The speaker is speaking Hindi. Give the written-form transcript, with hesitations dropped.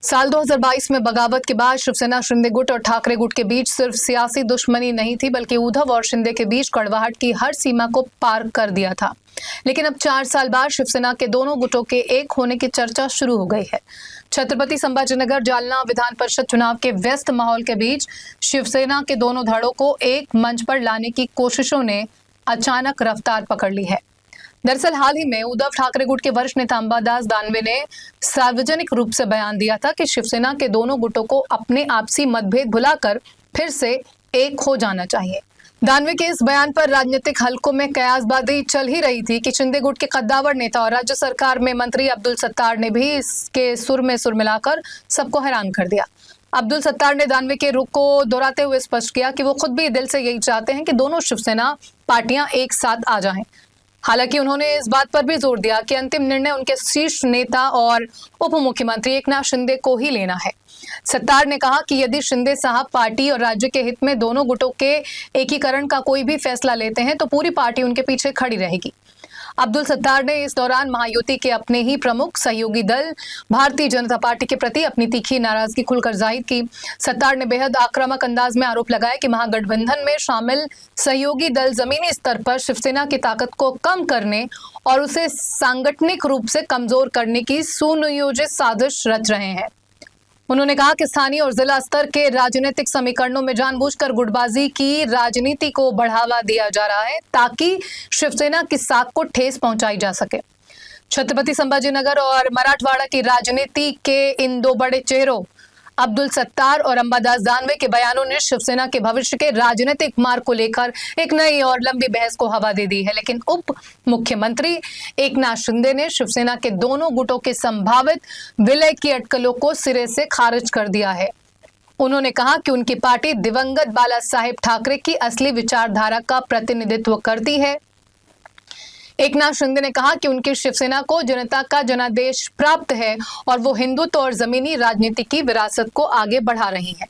साल 2022 में बगावत के बाद शिवसेना शिंदे गुट और ठाकरे गुट के बीच सिर्फ सियासी दुश्मनी नहीं थी, बल्कि उद्धव और शिंदे के बीच कड़वाहट की हर सीमा को पार कर दिया था। लेकिन अब 4 साल बाद शिवसेना के दोनों गुटों के एक होने की चर्चा शुरू हो गई है। छत्रपति संभाजीनगर जालना विधान परिषद चुनाव के व्यस्त माहौल के बीच शिवसेना के दोनों धड़ों को एक मंच पर लाने की कोशिशों ने अचानक रफ्तार पकड़ ली है। दरअसल हाल ही में उद्धव ठाकरे गुट के वरिष्ठ नेता अंबादास दानवे ने सार्वजनिक रूप से बयान दिया था कि शिवसेना के दोनों गुटों को अपने आपसी मतभेद भुलाकर फिर से एक हो जाना चाहिए। दानवे के इस बयान पर राजनीतिक हलकों में कयासबाजी चल ही रही थी कि शिंदे गुट के कद्दावर नेता और राज्य सरकार में मंत्री अब्दुल सत्तार ने भी इसके सुर में सुर मिलाकर सबको हैरान कर दिया। अब्दुल सत्तार ने दानवे के रुख को दोहराते हुए स्पष्ट किया कि वो खुद भी दिल से यही चाहते हैं कि दोनों शिवसेना पार्टियां एक साथ आ जाएं। हालांकि उन्होंने इस बात पर भी जोर दिया कि अंतिम निर्णय उनके शीर्ष नेता और उप मुख्यमंत्री एकनाथ शिंदे को ही लेना है। सत्तार ने कहा कि यदि शिंदे साहब पार्टी और राज्य के हित में दोनों गुटों के एकीकरण का कोई भी फैसला लेते हैं तो पूरी पार्टी उनके पीछे खड़ी रहेगी। अब्दुल सत्तार ने इस दौरान महायुति के अपने ही प्रमुख सहयोगी दल भारतीय जनता पार्टी के प्रति अपनी तीखी नाराजगी खुलकर जाहिर की। सत्तार ने बेहद आक्रामक अंदाज में आरोप लगाया कि महागठबंधन में शामिल सहयोगी दल जमीनी स्तर पर शिवसेना की ताकत को कम करने और उसे सांगठनिक रूप से कमजोर करने की सुनियोजित साजिश रच रहे हैं। उन्होंने कहा कि स्थानीय और जिला स्तर के राजनीतिक समीकरणों में जानबूझकर गुटबाजी की राजनीति को बढ़ावा दिया जा रहा है ताकि शिवसेना की साख को ठेस पहुंचाई जा सके। छत्रपति संभाजीनगर और मराठवाड़ा की राजनीति के इन दो बड़े चेहरों अब्दुल सत्तार और अंबादास दानवे के बयानों ने शिवसेना के भविष्य के राजनीतिक मार्ग को लेकर एक नई और लंबी बहस को हवा दे दी है। लेकिन उप मुख्यमंत्री एकनाथ शिंदे ने शिवसेना के दोनों गुटों के संभावित विलय की अटकलों को सिरे से खारिज कर दिया है। उन्होंने कहा कि उनकी पार्टी दिवंगत बाला साहेब ठाकरे की असली विचारधारा का प्रतिनिधित्व करती है। एकनाथ शिंदे ने कहा कि उनकी शिवसेना को जनता का जनादेश प्राप्त है और वो हिंदुत्व और जमीनी राजनीति की विरासत को आगे बढ़ा रही है।